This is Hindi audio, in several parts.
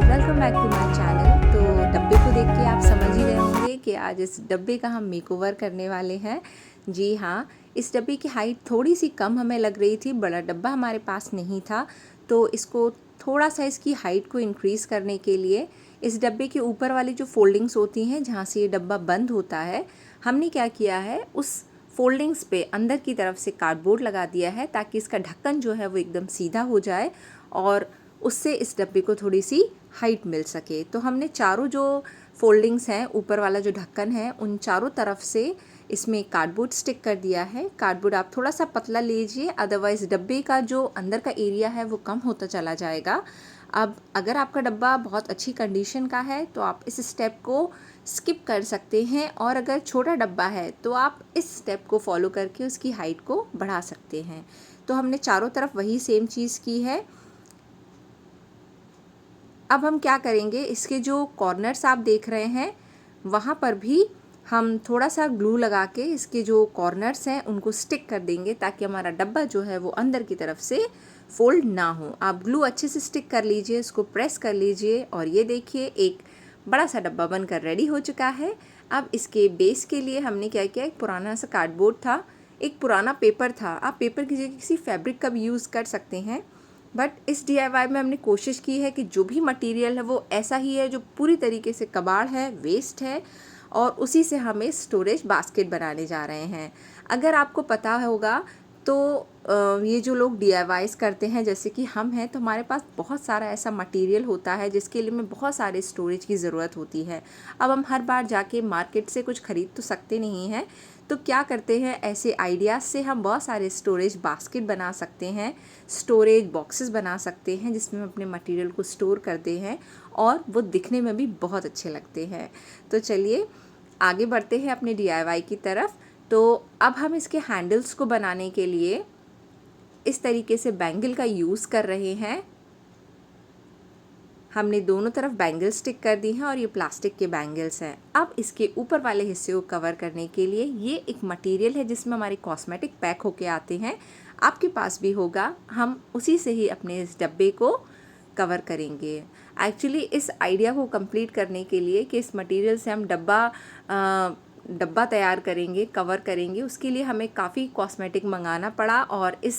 Welcome back to my channel. तो डब्बे को देख के आप समझ ही रहे होंगे कि आज इस डब्बे का हम मेकओवर करने वाले हैं। जी हाँ, इस डब्बे की हाइट थोड़ी सी कम हमें लग रही थी, बड़ा डब्बा हमारे पास नहीं था, तो इसको थोड़ा सा इसकी हाइट को इंक्रीज़ करने के लिए इस डब्बे के ऊपर वाली जो फोल्डिंग्स होती हैं जहाँ से ये डब्बा बंद होता है, हमने क्या किया है उस फोल्डिंग्स पे अंदर की तरफ से कार्डबोर्ड लगा दिया है ताकि इसका ढक्कन जो है वो एकदम सीधा हो जाए और उससे इस डब्बे को थोड़ी सी हाइट मिल सके। तो हमने चारों जो फोल्डिंग्स हैं, ऊपर वाला जो ढक्कन है, उन चारों तरफ से इसमें कार्डबोर्ड स्टिक कर दिया है। कार्डबोर्ड आप थोड़ा सा पतला लीजिए, अदरवाइज़ डब्बे का जो अंदर का एरिया है वो कम होता चला जाएगा। अब अगर आपका डब्बा बहुत अच्छी कंडीशन का है तो आप इस स्टेप को स्किप कर सकते हैं, और अगर छोटा डब्बा है तो आप इस स्टेप को फॉलो करके उसकी हाइट को बढ़ा सकते हैं। तो हमने चारों तरफ वही सेम चीज़ की है। अब हम क्या करेंगे, इसके जो कॉर्नर्स आप देख रहे हैं वहाँ पर भी हम थोड़ा सा ग्लू लगा के इसके जो कॉर्नर्स हैं उनको स्टिक कर देंगे ताकि हमारा डब्बा जो है वो अंदर की तरफ से फोल्ड ना हो। आप ग्लू अच्छे से स्टिक कर लीजिए, इसको प्रेस कर लीजिए, और ये देखिए एक बड़ा सा डब्बा बनकर रेडी हो चुका है। अब इसके बेस के लिए हमने क्या किया, एक पुराना सा कार्डबोर्ड था, एक पुराना पेपर था, आप पेपर की जगह किसी फैब्रिक का भी यूज़ कर सकते हैं, बट इस DIY में हमने कोशिश की है कि जो भी मटेरियल है वो ऐसा ही है जो पूरी तरीके से कबाड़ है, वेस्ट है, और उसी से हमें स्टोरेज बास्केट बनाने जा रहे हैं। अगर आपको पता होगा तो ये जो लोग DIYs करते हैं जैसे कि हम हैं, तो हमारे पास बहुत सारा ऐसा मटेरियल होता है जिसके लिए हमें बहुत सारे स्टोरेज की ज़रूरत होती है। अब हम हर बार जाके मार्केट से कुछ ख़रीद तो सकते नहीं हैं, तो क्या करते हैं, ऐसे आइडियाज़ से हम बहुत सारे स्टोरेज बास्केट बना सकते हैं, स्टोरेज बॉक्सेस बना सकते हैं जिसमें हम अपने मटेरियल को स्टोर करते हैं, और वो दिखने में भी बहुत अच्छे लगते हैं। तो चलिए आगे बढ़ते हैं अपने DIY की तरफ। तो अब हम इसके हैंडल्स को बनाने के लिए इस तरीके से बैंगल का यूज़ कर रहे हैं। हमने दोनों तरफ बैंगल स्टिक कर दी हैं और ये प्लास्टिक के बैंगल्स हैं। अब इसके ऊपर वाले हिस्से को कवर करने के लिए ये एक मटेरियल है जिसमें हमारे कॉस्मेटिक पैक होके आते हैं, आपके पास भी होगा, हम उसी से ही अपने इस डब्बे को कवर करेंगे। एक्चुअली इस आइडिया को कंप्लीट करने के लिए कि इस मटेरियल से हम डब्बा तैयार करेंगे, कवर करेंगे, उसके लिए हमें काफ़ी कॉस्मेटिक मंगाना पड़ा और इस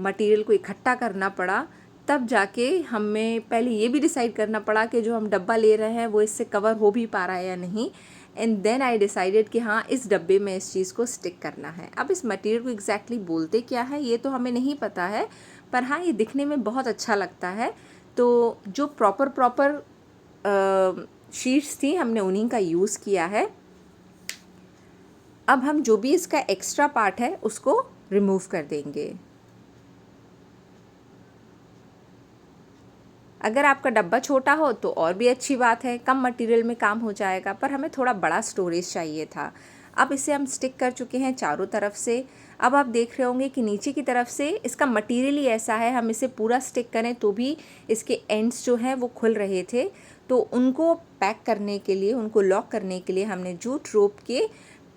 मटेरियल को इकट्ठा करना पड़ा। तब जाके हमें पहले ये भी डिसाइड करना पड़ा कि जो हम डब्बा ले रहे हैं वो इससे कवर हो भी पा रहा है या नहीं, एंड देन आई डिसाइडेड कि हाँ, इस डब्बे में इस चीज़ को स्टिक करना है। अब इस मटेरियल को एग्जैक्टली बोलते क्या है ये तो हमें नहीं पता है, पर हाँ ये दिखने में बहुत अच्छा लगता है। तो जो प्रॉपर शीट्स थी हमने उन्हीं का यूज़ किया है। अब हम जो भी इसका एक्स्ट्रा पार्ट है उसको रिमूव कर देंगे। अगर आपका डब्बा छोटा हो तो और भी अच्छी बात है, कम मटेरियल में काम हो जाएगा, पर हमें थोड़ा बड़ा स्टोरेज चाहिए था। अब इसे हम स्टिक कर चुके हैं चारों तरफ से। अब आप देख रहे होंगे कि नीचे की तरफ से इसका मटेरियल ही ऐसा है, हम इसे पूरा स्टिक करें तो भी इसके एंड्स जो हैं वो खुल रहे थे, तो उनको पैक करने के लिए, उनको लॉक करने के लिए हमने जूट रोप के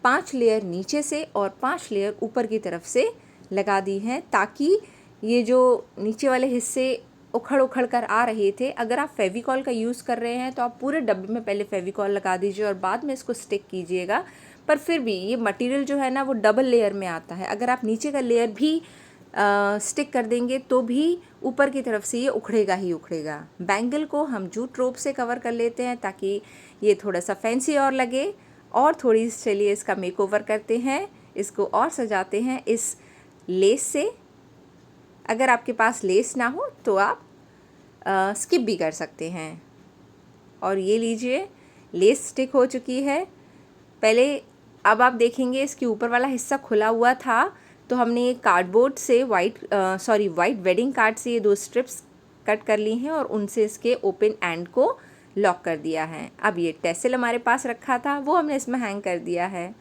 5 लेयर नीचे से और 5 लेयर ऊपर की तरफ से लगा दी हैं, ताकि ये जो नीचे वाले हिस्से उखड़ कर आ रहे थे, अगर आप फेविकॉल का यूज़ कर रहे हैं तो आप पूरे डब्बे में पहले फेविकॉल लगा दीजिए और बाद में इसको स्टिक कीजिएगा। पर फिर भी ये मटेरियल जो है ना वो डबल लेयर में आता है, अगर आप नीचे का लेयर भी स्टिक कर देंगे तो भी ऊपर की तरफ से ये उखड़ेगा ही उखड़ेगा। बैंगल को हम जूट रोप से कवर कर लेते हैं ताकि ये थोड़ा सा फैंसी और लगे, और थोड़ी चलिए इसका मेकओवर करते हैं, इसको और सजाते हैं इस लेस से। अगर आपके पास लेस ना हो तो आप स्किप भी कर सकते हैं। और ये लीजिए, लेस स्टिक हो चुकी है पहले। अब आप देखेंगे इसके ऊपर वाला हिस्सा खुला हुआ था, तो हमने ये कार्डबोर्ड से वाइट वेडिंग कार्ड से ये 2 स्ट्रिप्स कट कर ली हैं और उनसे इसके ओपन एंड को लॉक कर दिया है। अब ये टेसल हमारे पास रखा था वो हमने इसमें हैंग कर दिया है।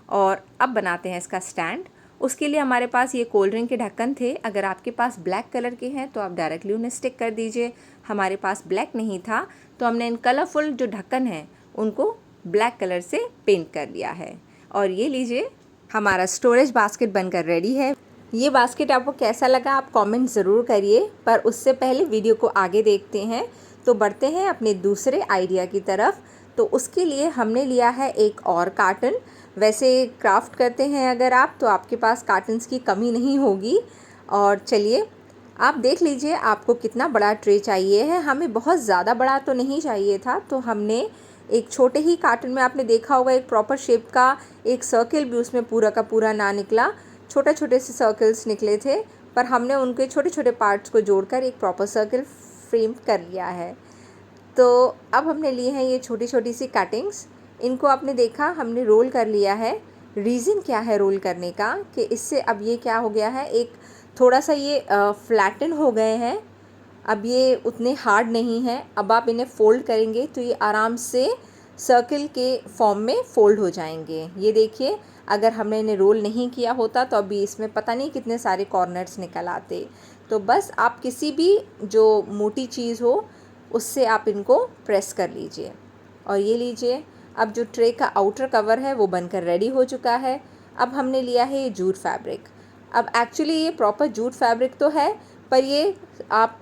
और अब बनाते हैं इसका स्टैंड। उसके लिए हमारे पास ये कोल्ड ड्रिंक के ढक्कन थे। अगर आपके पास ब्लैक कलर के हैं तो आप डायरेक्टली उन्हें स्टिक कर दीजिए। हमारे पास ब्लैक नहीं था तो हमने इन कलरफुल जो ढक्कन हैं उनको ब्लैक कलर से पेंट कर लिया है। और ये लीजिए, हमारा स्टोरेज बास्केट बनकर रेडी है। ये बास्केट आपको कैसा लगा आप कमेंट ज़रूर करिए, पर उससे पहले वीडियो को आगे देखते हैं तो बढ़ते हैं अपने दूसरे आइडिया की तरफ। तो उसके लिए हमने लिया है एक और कार्टन। वैसे क्राफ्ट करते हैं अगर आप, तो आपके पास कार्टन्स की कमी नहीं होगी। और चलिए आप देख लीजिए आपको कितना बड़ा ट्रे चाहिए है। हमें बहुत ज़्यादा बड़ा तो नहीं चाहिए था, तो हमने एक छोटे ही कार्टन में, आपने देखा होगा एक प्रॉपर शेप का एक सर्किल भी उसमें पूरा का पूरा ना निकला, छोटे छोटे से सर्कल्स निकले थे, पर हमने उनके छोटे छोटे पार्ट्स को जोड़कर एक प्रॉपर सर्किल फ्रेम कर लिया है। तो अब हमने लिए हैं ये छोटी छोटी सी कटिंग्स। इनको आपने देखा हमने रोल कर लिया है। रीज़न क्या है रोल करने का कि इससे अब ये क्या हो गया है, एक थोड़ा सा ये फ्लैटन हो गए हैं। अब ये उतने हार्ड नहीं हैं। अब आप इन्हें फ़ोल्ड करेंगे तो ये आराम से सर्किल के फॉर्म में फ़ोल्ड हो जाएंगे। ये देखिए, अगर हमने इन्हें रोल नहीं किया होता तो अभी इसमें पता नहीं कितने सारे कॉर्नर्स निकल आते। तो बस आप किसी भी जो मोटी चीज़ हो उससे आप इनको प्रेस कर लीजिए। और ये लीजिए, अब जो ट्रे का आउटर कवर है वो बनकर रेडी हो चुका है। अब हमने लिया है ये जूट फैब्रिक। अब एक्चुअली ये प्रॉपर जूट फैब्रिक तो है, पर ये आप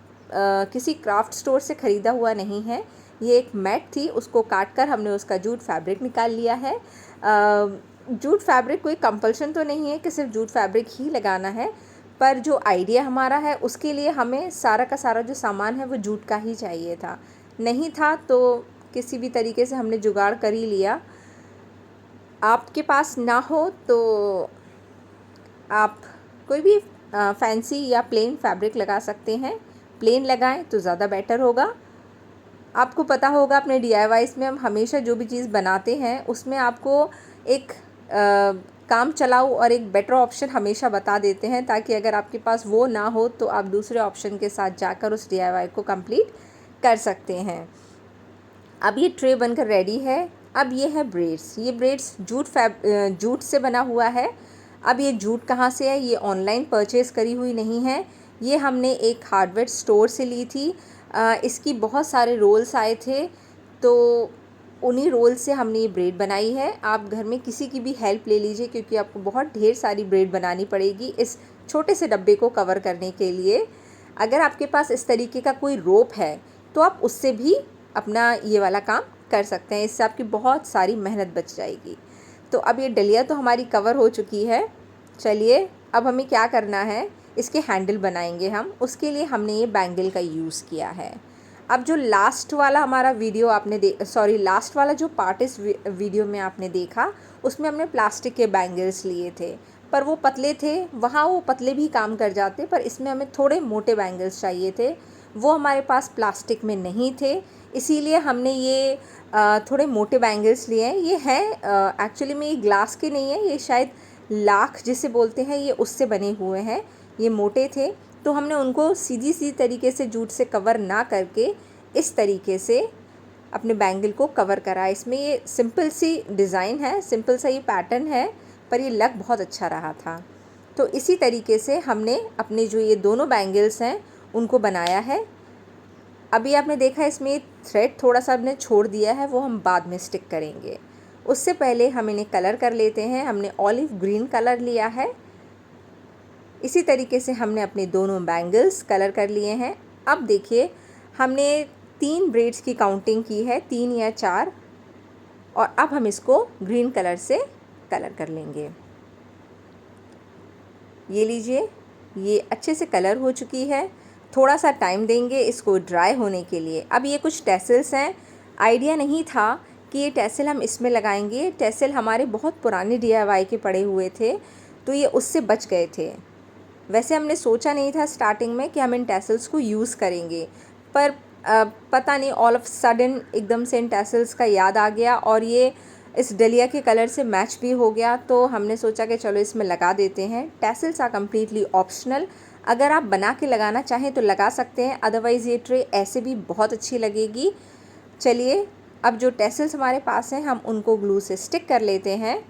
किसी क्राफ्ट स्टोर से ख़रीदा हुआ नहीं है। ये एक मैट थी, उसको काट कर हमने उसका जूट फैब्रिक निकाल लिया है। जूट फैब्रिक कोई कंपल्शन तो नहीं है कि सिर्फ जूट फैब्रिक ही लगाना है, पर जो आइडिया हमारा है उसके लिए हमें सारा का सारा जो सामान है वो जूट का ही चाहिए था। नहीं था तो किसी भी तरीके से हमने जुगाड़ कर ही लिया। आपके पास ना हो तो आप कोई भी फैंसी या प्लेन फैब्रिक लगा सकते हैं। प्लेन लगाएं तो ज़्यादा बेटर होगा। आपको पता होगा अपने DIYs में हम हमेशा जो भी चीज़ बनाते हैं उसमें आपको एक काम चलाओ और एक बेटर ऑप्शन हमेशा बता देते हैं, ताकि अगर आपके पास वो ना हो तो आप दूसरे ऑप्शन के साथ जाकर उस DIY को कंप्लीट कर सकते हैं। अब ये ट्रे बनकर रेडी है। अब ये है ब्रेड्स। ये ब्रेड्स जूट से बना हुआ है। अब ये जूट कहाँ से है, ये ऑनलाइन परचेज़ करी हुई नहीं है, ये हमने एक हार्डवेयर स्टोर से ली थी। इसकी बहुत सारे रोल्स आए थे तो उन्हीं रोल से हमने ये ब्रेड बनाई है। आप घर में किसी की भी हेल्प ले लीजिए, क्योंकि आपको बहुत ढेर सारी ब्रेड बनानी पड़ेगी इस छोटे से डब्बे को कवर करने के लिए। अगर आपके पास इस तरीके का कोई रोप है तो आप उससे भी अपना ये वाला काम कर सकते हैं, इससे आपकी बहुत सारी मेहनत बच जाएगी। तो अब ये डलिया तो हमारी कवर हो चुकी है। चलिए अब हमें क्या करना है, इसके हैंडल बनाएंगे हम। उसके लिए हमने ये बैंगल का यूज़ किया है। अब जो लास्ट वाला हमारा वीडियो आपने लास्ट वाला जो पार्ट इस वीडियो में आपने देखा, उसमें हमने प्लास्टिक के बैंगल्स लिए थे, पर वो पतले थे। वहाँ वो पतले भी काम कर जाते, पर इसमें हमें थोड़े मोटे बैंगल्स चाहिए थे, वो हमारे पास प्लास्टिक में नहीं थे, इसीलिए हमने ये थोड़े मोटे बैंगल्स लिए हैं। ये हैं एक्चुअली में ये ग्लास के नहीं है, ये शायद लाख जिसे बोलते हैं ये उससे बने हुए हैं। ये मोटे थे तो हमने उनको सीधी सी तरीके से जूट से कवर ना करके इस तरीके से अपने बैंगल को कवर करा। इसमें ये सिंपल सी डिज़ाइन है, सिंपल सा ये पैटर्न है, पर ये लग बहुत अच्छा रहा था। तो इसी तरीके से हमने अपने जो ये दोनों बैंगल्स हैं उनको बनाया है। अभी आपने देखा इसमें थ्रेड थोड़ा सा हमने छोड़ दिया है, वो हम बाद में स्टिक करेंगे। उससे पहले हम इन्हें कलर कर लेते हैं। हमने ऑलिव ग्रीन कलर लिया है। इसी तरीके से हमने अपने दोनों बैंगल्स कलर कर लिए हैं। अब देखिए हमने 3 ब्रेड्स की काउंटिंग की है, 3 या 4, और अब हम इसको ग्रीन कलर से कलर कर लेंगे। ये लीजिए, ये अच्छे से कलर हो चुकी है। थोड़ा सा टाइम देंगे इसको ड्राई होने के लिए। अब ये कुछ टैसल्स हैं। आइडिया नहीं था कि ये टैसल हम इसमें लगाएंगे। टैसल हमारे बहुत पुराने DIY के पड़े हुए थे, तो ये उससे बच गए थे। वैसे हमने सोचा नहीं था स्टार्टिंग में कि हम इन टैसल्स को यूज़ करेंगे, पर पता नहीं ऑल ऑफ सडन एकदम से इन टैसल्स का याद आ गया और ये इस डलिया के कलर से मैच भी हो गया, तो हमने सोचा कि चलो इसमें लगा देते हैं। Tassels are completely optional. अगर आप बना के लगाना चाहें तो लगा सकते हैं, अदरवाइज़ ये ट्रे ऐसे भी बहुत अच्छी लगेगी। चलिए अब जो टेसल्स हमारे पास हैं हम उनको ग्लू से स्टिक कर लेते हैं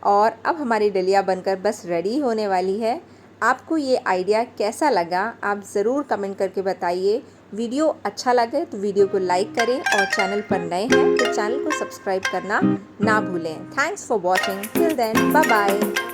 और अब हमारी डलिया बनकर बस रेडी होने वाली है। आपको ये आइडिया कैसा लगा आप ज़रूर कमेंट करके बताइए। वीडियो अच्छा लगे तो वीडियो को लाइक करें और चैनल पर नए हैं तो चैनल को सब्सक्राइब करना ना भूलें। Thanks for watching, till then bye bye.